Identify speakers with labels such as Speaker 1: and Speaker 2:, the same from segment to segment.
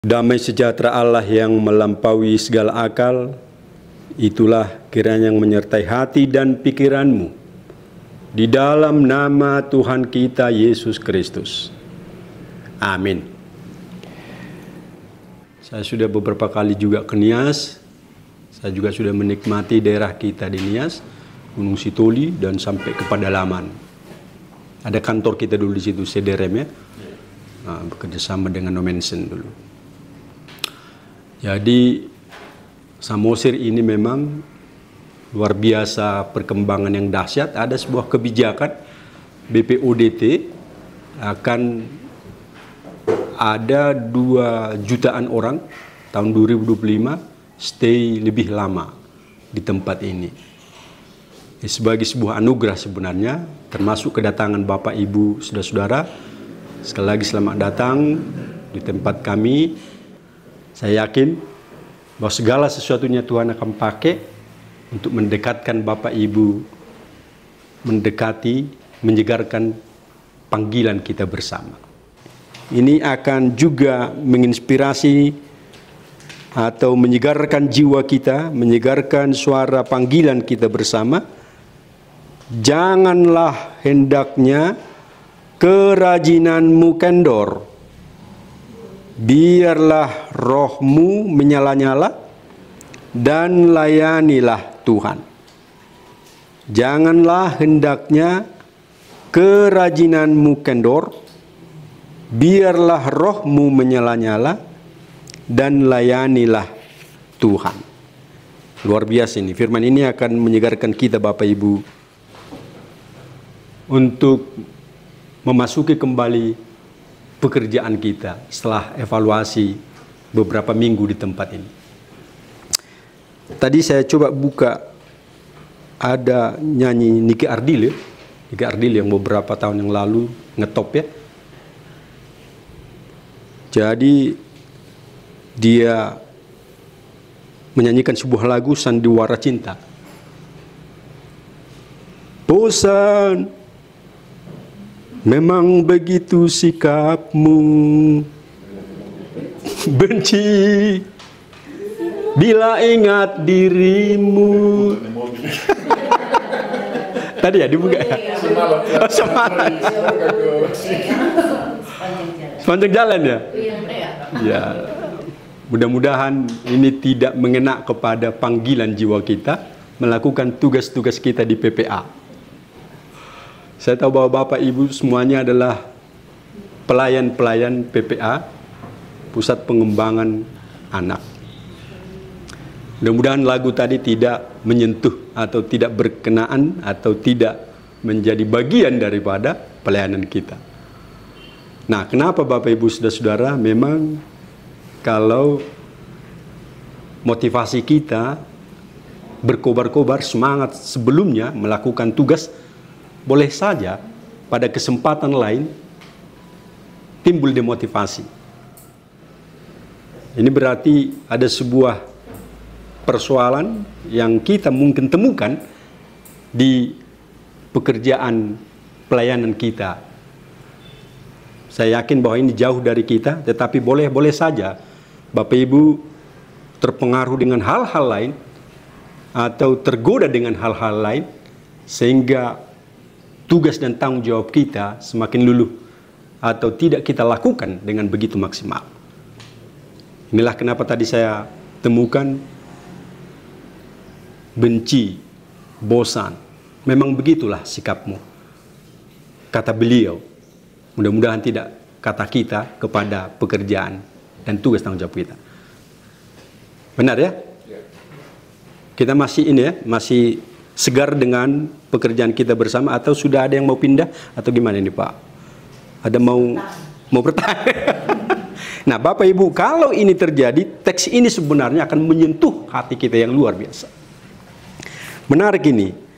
Speaker 1: Damai sejahtera Allah yang melampaui segala akal, itulah kiranya yang menyertai hati dan pikiranmu, di dalam nama Tuhan kita Yesus Kristus. Amin. Saya sudah beberapa kali juga ke Nias. Saya juga sudah menikmati daerah kita di Nias, Gunung Sitoli, dan sampai ke Padalaman. Ada kantor kita dulu di situ, CDRM ya. Nah, bekerja sama dengan Nomensen dulu. Jadi Samosir ini memang luar biasa perkembangan yang dahsyat. Ada sebuah kebijakan BPODT akan ada 2 jutaan orang tahun 2025 stay lebih lama di tempat ini. Sebagai sebuah anugerah sebenarnya, termasuk kedatangan Bapak Ibu saudara-saudara. Sekali lagi selamat datang di tempat kami. Saya yakin bahwa segala sesuatunya Tuhan akan pakai untuk mendekatkan Bapak Ibu, mendekati, menyegarkan panggilan kita bersama. Ini akan juga menginspirasi atau menyegarkan jiwa kita, menyegarkan suara panggilan kita bersama. Janganlah hendaknya kerajinanmu kendor, biarlah rohmu menyala-nyala dan layanilah Tuhan. Janganlah hendaknya kerajinanmu kendor, biarlah rohmu menyala-nyala dan layanilah Tuhan. Luar biasa ini. Firman ini akan menyegarkan kita Bapak Ibu untuk memasuki kembali pekerjaan kita setelah evaluasi beberapa minggu di tempat ini. Tadi saya coba buka, ada nyanyi Niki Ardil ya. Niki Ardil yang beberapa tahun yang lalu ngetop ya. Jadi dia menyanyikan sebuah lagu Sandiwara Cinta. Bosan, memang begitu sikapmu, benci bila ingat dirimu. Tadi ya dibuka ya? Semangat. Sepanjang jalan ya? Ya. Mudah-mudahan ini tidak mengena kepada panggilan jiwa kita melakukan tugas-tugas kita di PPA. Saya tahu bahwa Bapak Ibu semuanya adalah pelayan-pelayan PPA, Pusat Pengembangan Anak. Mudah-mudahan lagu tadi tidak menyentuh atau tidak berkenaan atau tidak menjadi bagian daripada pelayanan kita. Nah, kenapa Bapak Ibu saudara-saudara? Memang kalau motivasi kita berkobar-kobar semangat sebelumnya melakukan tugas, boleh saja pada kesempatan lain timbul demotivasi. Ini berarti ada sebuah persoalan yang kita mungkin temukan di pekerjaan pelayanan kita. Saya yakin bahwa ini jauh dari kita, tetapi boleh saja Bapak Ibu terpengaruh dengan hal-hal lain atau tergoda dengan hal-hal lain sehingga tugas dan tanggung jawab kita semakin luluh atau tidak kita lakukan dengan begitu maksimal. Inilah kenapa tadi saya temukan benci, bosan. Memang begitulah sikapmu, kata beliau. Mudah-mudahan tidak kata kita kepada pekerjaan dan tugas tanggung jawab kita. Benar ya? Kita masih ini ya, masih segar dengan pekerjaan kita bersama atau sudah ada yang mau pindah atau gimana ini Pak? Ada mau bertahan? Nah Bapak Ibu, kalau ini terjadi, teks ini sebenarnya akan menyentuh hati kita yang luar biasa. Menarik ini.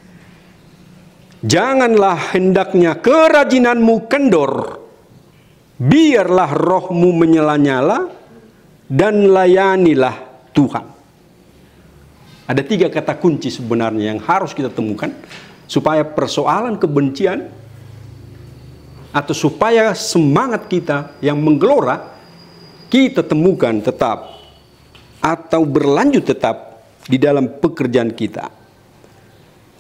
Speaker 1: Janganlah hendaknya kerajinanmu kendor, biarlah rohmu menyala-nyala dan layanilah Tuhan. Ada 3 kata kunci sebenarnya yang harus kita temukan supaya persoalan kebencian atau supaya semangat kita yang menggelora kita temukan tetap atau berlanjut tetap di dalam pekerjaan kita.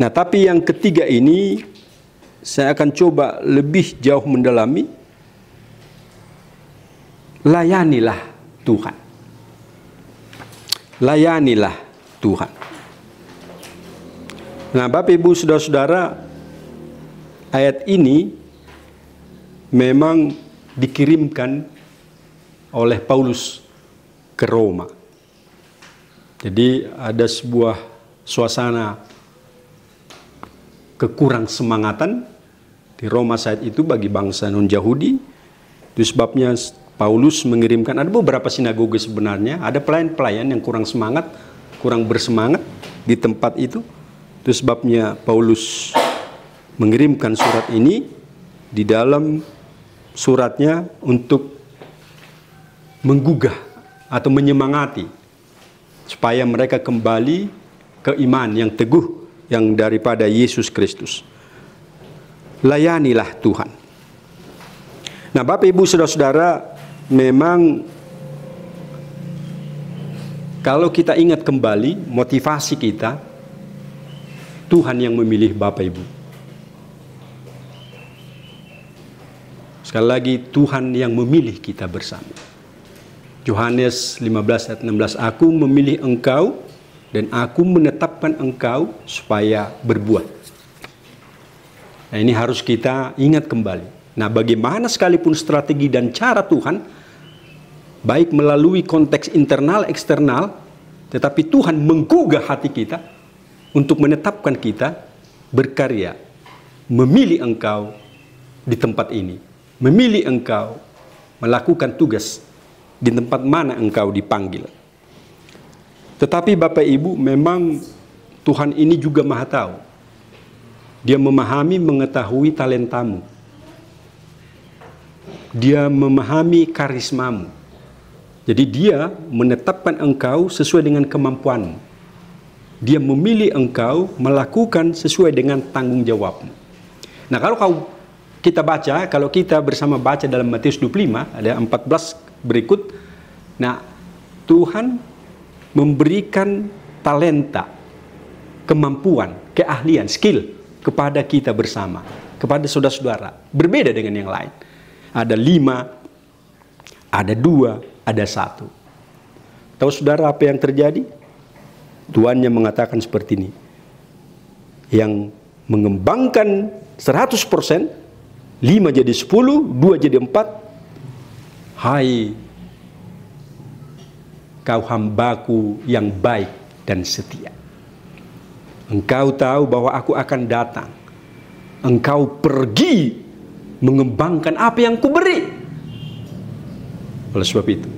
Speaker 1: Nah, tapi yang ketiga ini saya akan coba lebih jauh mendalami. Layanilah Tuhan. Layanilah Tuhan. Nah, Bapak Ibu Saudara-saudara, ayat ini memang dikirimkan oleh Paulus ke Roma. Jadi ada sebuah suasana kekurang semangatan di Roma saat itu bagi bangsa non-Yahudi. Itu sebabnya Paulus mengirimkan, ada beberapa sinagoge sebenarnya, ada pelayan-pelayan yang kurang semangat, kurang bersemangat di tempat itu. Itu sebabnya Paulus mengirimkan surat ini. Di dalam suratnya untuk menggugah atau menyemangati supaya mereka kembali ke iman yang teguh yang daripada Yesus Kristus. Layanilah Tuhan. Nah, Bapak Ibu Saudara-saudara, memang kalau kita ingat kembali motivasi kita, Tuhan yang memilih Bapak Ibu. Sekali lagi, Tuhan yang memilih kita bersama. Yohanes 15 ayat 16, aku memilih engkau dan aku menetapkan engkau supaya berbuah. Nah, ini harus kita ingat kembali. Nah, bagaimana sekalipun strategi dan cara Tuhan, baik melalui konteks internal, eksternal, tetapi Tuhan menggugah hati kita untuk menetapkan kita berkarya, memilih engkau di tempat ini, memilih engkau melakukan tugas di tempat mana engkau dipanggil. Tetapi Bapak Ibu, memang Tuhan ini juga Maha tahu. Dia memahami, mengetahui talentamu. Dia memahami karismamu. Jadi dia menetapkan engkau sesuai dengan kemampuanmu. Dia memilih engkau melakukan sesuai dengan tanggung jawabmu. Nah, kalau kita bersama baca dalam Matius 25, ada 14 berikut. Nah, Tuhan memberikan talenta, kemampuan, keahlian, skill kepada kita bersama, kepada saudara-saudara. Berbeda dengan yang lain. Ada 5, ada 2, ada 1. Tahu saudara apa yang terjadi? Tuannya mengatakan seperti ini. Yang mengembangkan 100%, 5 jadi 10, 2 jadi 4. Hai kau hambaku yang baik dan setia. Engkau tahu bahwa aku akan datang. Engkau pergi mengembangkan apa yang kuberi. Oleh sebab itu,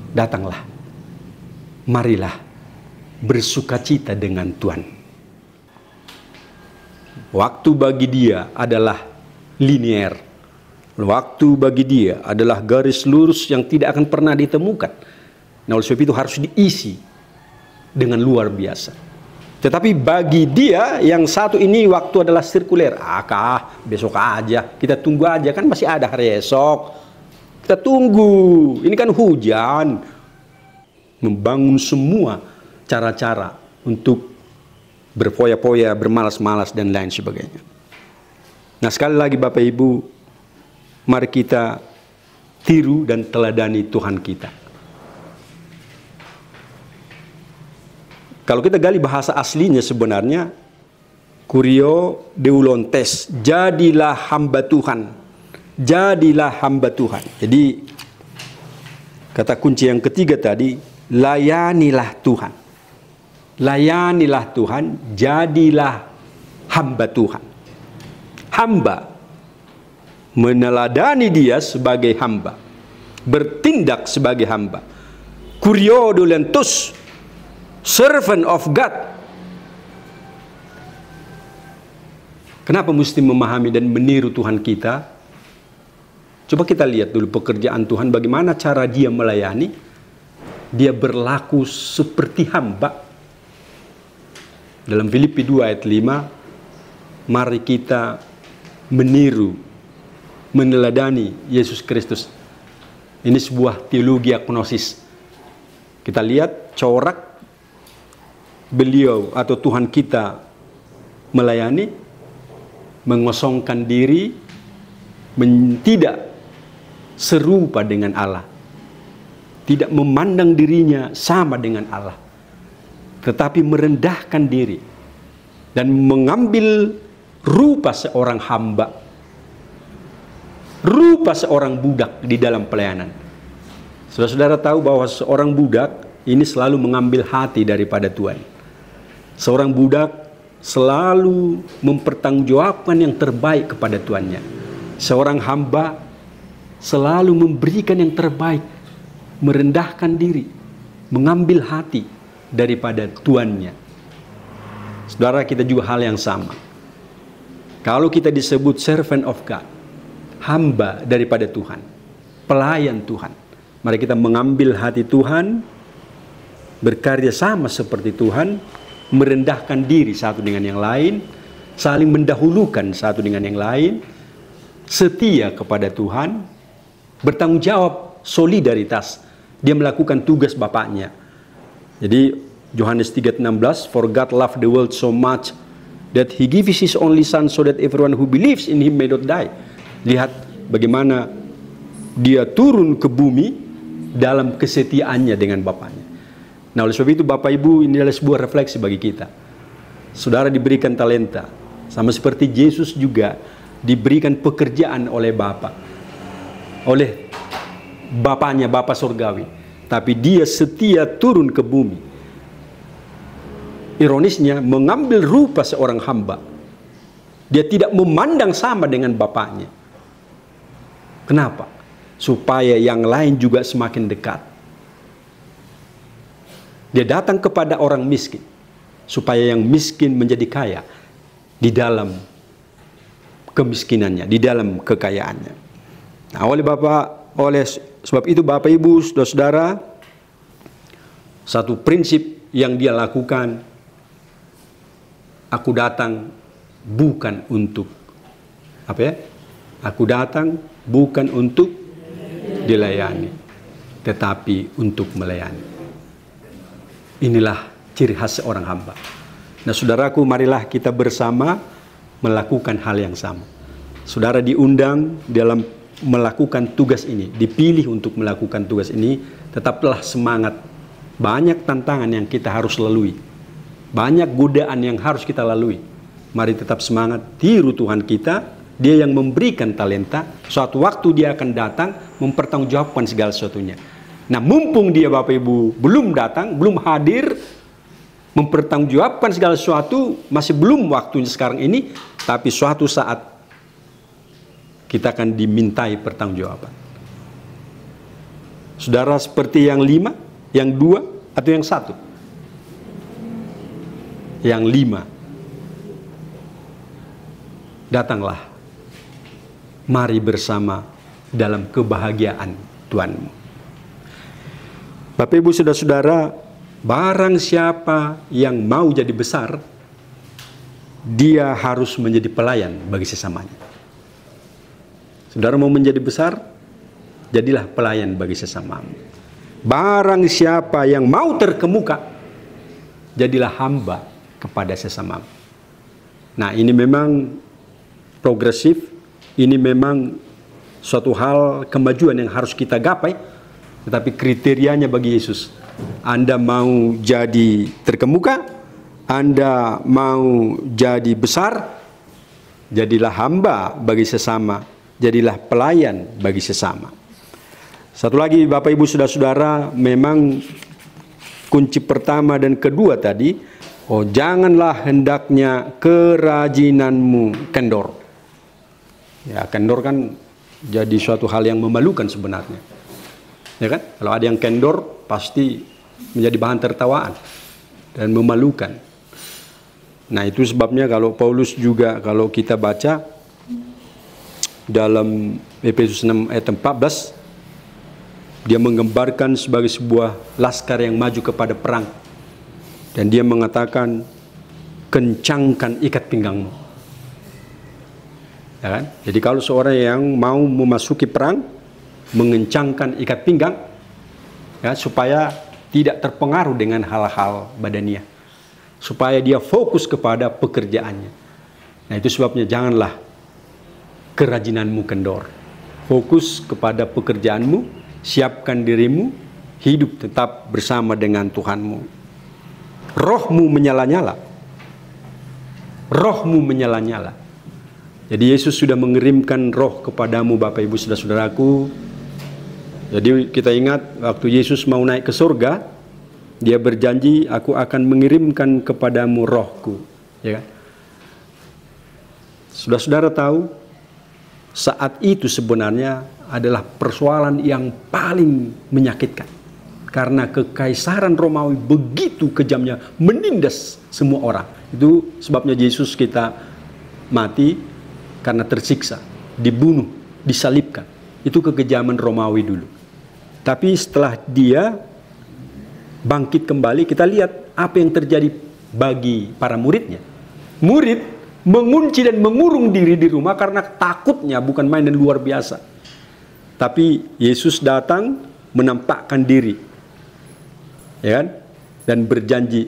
Speaker 1: datanglah. Marilah bersukacita dengan Tuhan. Waktu bagi dia adalah linier. Waktu bagi dia adalah garis lurus yang tidak akan pernah ditemukan. Nah, oleh sebab itu harus diisi dengan luar biasa. Tetapi bagi dia yang satu ini waktu adalah sirkuler. Besok aja. Kita tunggu aja, kan masih ada hari esok. Kita tunggu. Ini kan hujan. Membangun semua cara-cara untuk berfoya-foya, bermalas-malas dan lain sebagainya. Nah, sekali lagi Bapak Ibu, mari kita tiru dan teladani Tuhan kita. Kalau kita gali bahasa aslinya sebenarnya, kurio deulontes, jadilah hamba Tuhan. Jadilah hamba Tuhan. Jadi, kata kunci yang ketiga tadi, layanilah Tuhan. Layanilah Tuhan, jadilah hamba Tuhan. Hamba meneladani dia sebagai hamba, bertindak sebagai hamba. Kurio deulontus, servant of God. Kenapa mesti memahami dan meniru Tuhan kita? Coba kita lihat dulu pekerjaan Tuhan, bagaimana cara dia melayani. Dia berlaku seperti hamba. Dalam Filipi 2 ayat 5, mari kita meniru, meneladani Yesus Kristus Ini sebuah teologi agnosis. Kita lihat corak beliau atau Tuhan kita melayani, mengosongkan diri, tidak serupa dengan Allah, tidak memandang dirinya sama dengan Allah, tetapi merendahkan diri dan mengambil rupa seorang hamba, rupa seorang budak di dalam pelayanan. Saudara-saudara tahu bahwa seorang budak ini selalu mengambil hati daripada Tuhan. Seorang budak selalu mempertanggungjawabkan yang terbaik kepada tuannya. Seorang hamba selalu memberikan yang terbaik, merendahkan diri, mengambil hati daripada tuannya. Saudara, kita juga hal yang sama. Kalau kita disebut servant of God, hamba daripada Tuhan, pelayan Tuhan, mari kita mengambil hati Tuhan, berkarya sama seperti Tuhan, merendahkan diri satu dengan yang lain, saling mendahulukan satu dengan yang lain, setia kepada Tuhan, bertanggung jawab, solidaritas. Dia melakukan tugas Bapaknya. Jadi Yohanes 3:16, for God loved the world so much that he gives his only son so that everyone who believes in him may not die. Lihat bagaimana dia turun ke bumi dalam kesetiaannya dengan Bapaknya. Nah, oleh sebab itu Bapak Ibu, ini adalah sebuah refleksi bagi kita. Saudara diberikan talenta, sama seperti Yesus juga diberikan pekerjaan oleh Bapa, oleh Bapaknya, Bapa Surgawi. Tapi dia setia turun ke bumi. Ironisnya, mengambil rupa seorang hamba. Dia tidak memandang sama dengan Bapaknya. Kenapa? Supaya yang lain juga semakin dekat. Dia datang kepada orang miskin, supaya yang miskin menjadi kaya di dalam kemiskinannya, di dalam kekayaannya. Nah, oleh sebab itu Bapak Ibu, saudara-saudara, satu prinsip yang dia lakukan, aku datang bukan untuk apa ya? Aku datang bukan untuk dilayani, tetapi untuk melayani. Inilah ciri khas seorang hamba. Nah, saudaraku, marilah kita bersama melakukan hal yang sama. Saudara diundang dalam melakukan tugas ini, dipilih untuk melakukan tugas ini, tetaplah semangat. Banyak tantangan yang kita harus lalui, banyak godaan yang harus kita lalui. Mari tetap semangat, tiru Tuhan kita. Dia yang memberikan talenta, suatu waktu dia akan datang mempertanggungjawabkan segala sesuatunya. Nah, mumpung dia Bapak Ibu belum datang, belum hadir mempertanggungjawabkan segala sesuatu, masih belum waktunya sekarang ini, tapi suatu saat kita akan dimintai pertanggungjawaban. Saudara, seperti yang 5, yang 2, atau yang 1? Yang 5. Datanglah, mari bersama dalam kebahagiaan Tuhanmu. Bapak Ibu saudara-saudara, barang siapa yang mau jadi besar, dia harus menjadi pelayan bagi sesamanya. Saudara mau menjadi besar, jadilah pelayan bagi sesamamu. Barang siapa yang mau terkemuka, jadilah hamba kepada sesamamu. Nah, ini memang progresif, ini memang suatu hal kemajuan yang harus kita gapai. Tetapi kriterianya bagi Yesus, Anda mau jadi terkemuka, Anda mau jadi besar, jadilah hamba bagi sesama, jadilah pelayan bagi sesama. Satu lagi Bapak Ibu saudara-saudara, memang kunci pertama dan kedua tadi, janganlah hendaknya kerajinanmu kendor. Ya, kendor kan jadi suatu hal yang memalukan sebenarnya. Ya kan? Kalau ada yang kendor, pasti menjadi bahan tertawaan dan memalukan. Nah, itu sebabnya kalau Paulus juga, kalau kita baca dalam Efesus 6 ayat 14, dia menggambarkan sebagai sebuah laskar yang maju kepada perang. Dan dia mengatakan, kencangkan ikat pinggangmu. Ya kan? Jadi kalau seorang yang mau memasuki perang, mengencangkan ikat pinggang, ya, supaya tidak terpengaruh dengan hal-hal badaniah, supaya dia fokus kepada pekerjaannya. Nah, itu sebabnya janganlah kerajinanmu kendor. Fokus kepada pekerjaanmu, siapkan dirimu, hidup tetap bersama dengan Tuhanmu. Rohmu menyala-nyala. Rohmu menyala-nyala. Jadi Yesus sudah mengirimkan roh kepadamu, Bapak Ibu saudara-saudaraku. Jadi kita ingat waktu Yesus mau naik ke surga, dia berjanji, aku akan mengirimkan kepadamu rohku. Ya kan? Saudara-saudara tahu, saat itu sebenarnya adalah persoalan yang paling menyakitkan. Karena kekaisaran Romawi begitu kejamnya, menindas semua orang. Itu sebabnya Yesus kita mati karena tersiksa, dibunuh, disalibkan. Itu kekejaman Romawi dulu. Tapi setelah dia bangkit kembali, kita lihat apa yang terjadi bagi para muridnya. Murid mengunci dan mengurung diri di rumah karena takutnya bukan main dan luar biasa. Tapi Yesus datang menampakkan diri, ya kan? Dan berjanji,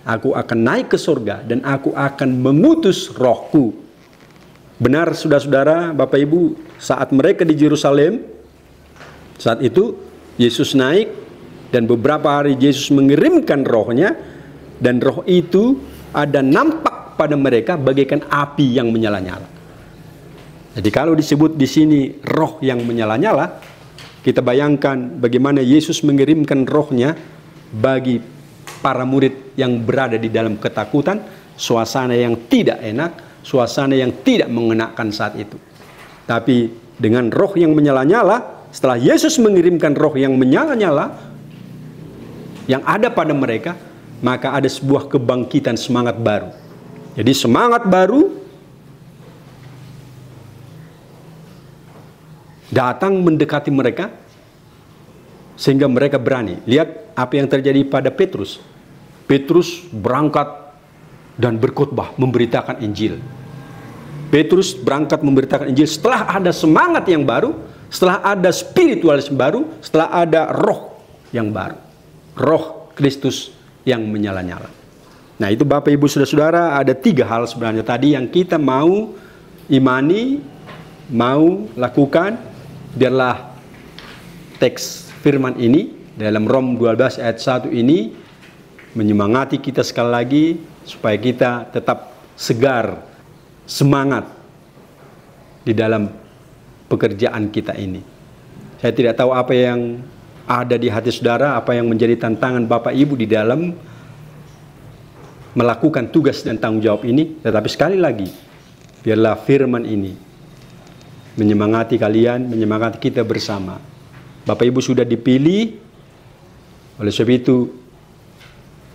Speaker 1: aku akan naik ke surga dan aku akan mengutus rohku. Benar saudara-saudara, Bapak Ibu, saat mereka di Yerusalem, saat itu Yesus naik dan beberapa hari Yesus mengirimkan rohnya, dan roh itu ada nampak pada mereka bagaikan api yang menyala-nyala. Jadi kalau disebut di sini roh yang menyala-nyala, kita bayangkan bagaimana Yesus mengirimkan rohnya bagi para murid yang berada di dalam ketakutan, suasana yang tidak enak, suasana yang tidak mengenakan saat itu. Tapi dengan roh yang menyala-nyala, setelah Yesus mengirimkan roh yang menyala-nyala yang ada pada mereka, maka ada sebuah kebangkitan semangat baru. Jadi semangat baru datang mendekati mereka sehingga mereka berani. Lihat apa yang terjadi pada Petrus. Petrus berangkat dan berkhotbah, memberitakan Injil. Petrus berangkat memberitakan Injil setelah ada semangat yang baru, setelah ada spiritualisme baru, setelah ada roh yang baru. Roh Kristus yang menyala-nyala. Nah, itu Bapak Ibu saudara-saudara, ada 3 hal sebenarnya tadi yang kita mau imani, mau lakukan. Biarlah teks firman ini dalam Rom 12 ayat 1 ini menyemangati kita sekali lagi, supaya kita tetap segar, semangat di dalam pekerjaan kita ini. Saya tidak tahu apa yang ada di hati saudara, apa yang menjadi tantangan Bapak Ibu di dalam melakukan tugas dan tanggung jawab ini. Tetapi sekali lagi, biarlah firman ini menyemangati kalian, menyemangati kita bersama. Bapak Ibu sudah dipilih, oleh sebab itu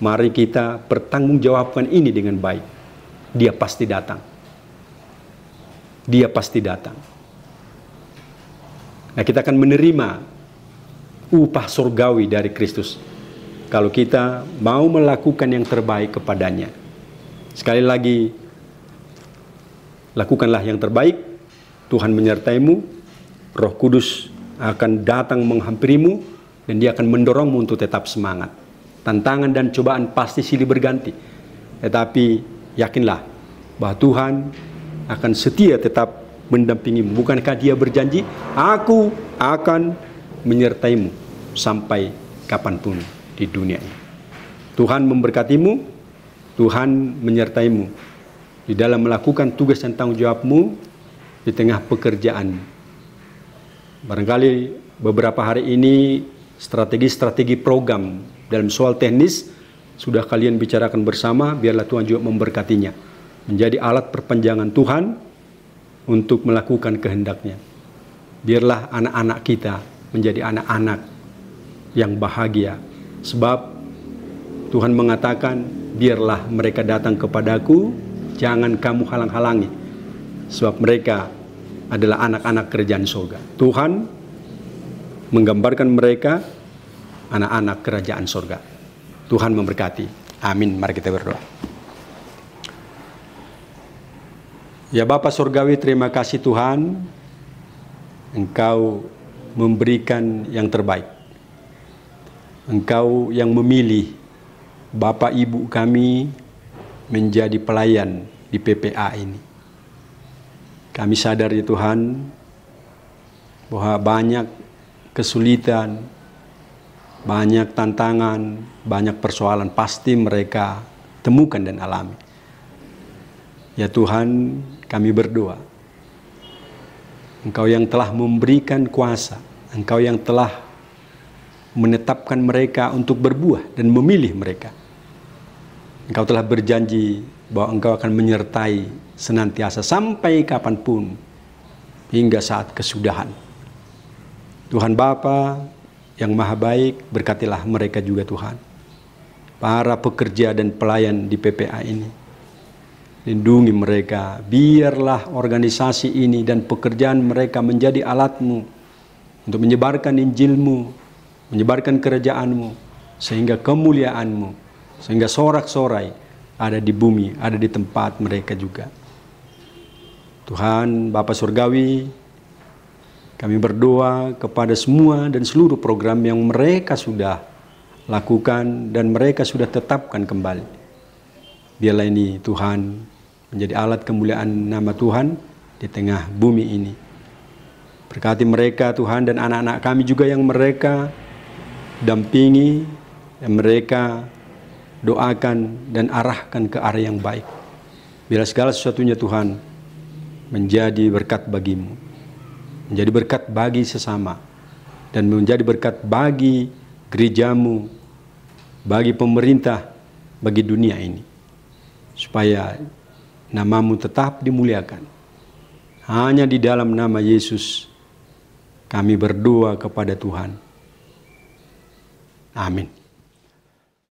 Speaker 1: mari kita pertanggungjawabkan ini dengan baik. Dia pasti datang. Dia pasti datang. Nah, kita akan menerima upah surgawi dari Kristus kalau kita mau melakukan yang terbaik kepadanya. Sekali lagi, lakukanlah yang terbaik. Tuhan menyertaimu. Roh Kudus akan datang menghampirimu dan dia akan mendorongmu untuk tetap semangat. Tantangan dan cobaan pasti silih berganti. Tetapi yakinlah bahwa Tuhan akan setia tetap mendampingimu. Bukankah dia berjanji, aku akan menyertaimu sampai kapanpun di dunia ini. Tuhan memberkatimu, Tuhan menyertaimu di dalam melakukan tugas dan tanggung jawabmu di tengah pekerjaan. Barangkali beberapa hari ini strategi-strategi program dalam soal teknis sudah kalian bicarakan bersama. Biarlah Tuhan juga memberkatinya, menjadi alat perpanjangan Tuhan untuk melakukan kehendaknya. Biarlah anak-anak kita menjadi anak-anak yang bahagia, sebab Tuhan mengatakan, biarlah mereka datang kepadaku, jangan kamu halang-halangi, sebab mereka adalah anak-anak kerajaan surga. Tuhan menggambarkan mereka anak-anak kerajaan surga. Tuhan memberkati. Amin. Mari kita berdoa. Ya Bapa Surgawi, terima kasih Tuhan, Engkau memberikan yang terbaik. Engkau yang memilih Bapak Ibu kami menjadi pelayan di PPA ini. Kami sadar ya Tuhan, bahwa banyak kesulitan, banyak tantangan, banyak persoalan pasti mereka temukan dan alami. Ya Tuhan, kami berdoa, Engkau yang telah memberikan kuasa, Engkau yang telah menetapkan mereka untuk berbuah dan memilih mereka. Engkau telah berjanji bahwa Engkau akan menyertai senantiasa sampai kapanpun, hingga saat kesudahan. Tuhan Bapa yang Maha Baik, berkatilah mereka juga Tuhan. Para pekerja dan pelayan di PPA ini, lindungi mereka, biarlah organisasi ini dan pekerjaan mereka menjadi alat-Mu untuk menyebarkan Injil-Mu, menyebarkan kerajaan-Mu, sehingga kemuliaan-Mu, sehingga sorak-sorai ada di bumi, ada di tempat mereka juga. Tuhan Bapa Surgawi, kami berdoa kepada semua dan seluruh program yang mereka sudah lakukan dan mereka sudah tetapkan kembali. Biarlah ini Tuhan menjadi alat kemuliaan nama Tuhan di tengah bumi ini. Berkati mereka Tuhan, dan anak-anak kami juga yang mereka dampingi, yang mereka doakan dan arahkan ke arah yang baik. Biarlah segala sesuatunya Tuhan menjadi berkat bagi-Mu, menjadi berkat bagi sesama, dan menjadi berkat bagi gereja-Mu, bagi pemerintah, bagi dunia ini, supaya nama-Mu tetap dimuliakan. Hanya di dalam nama Yesus kami berdoa kepada Tuhan. Amin.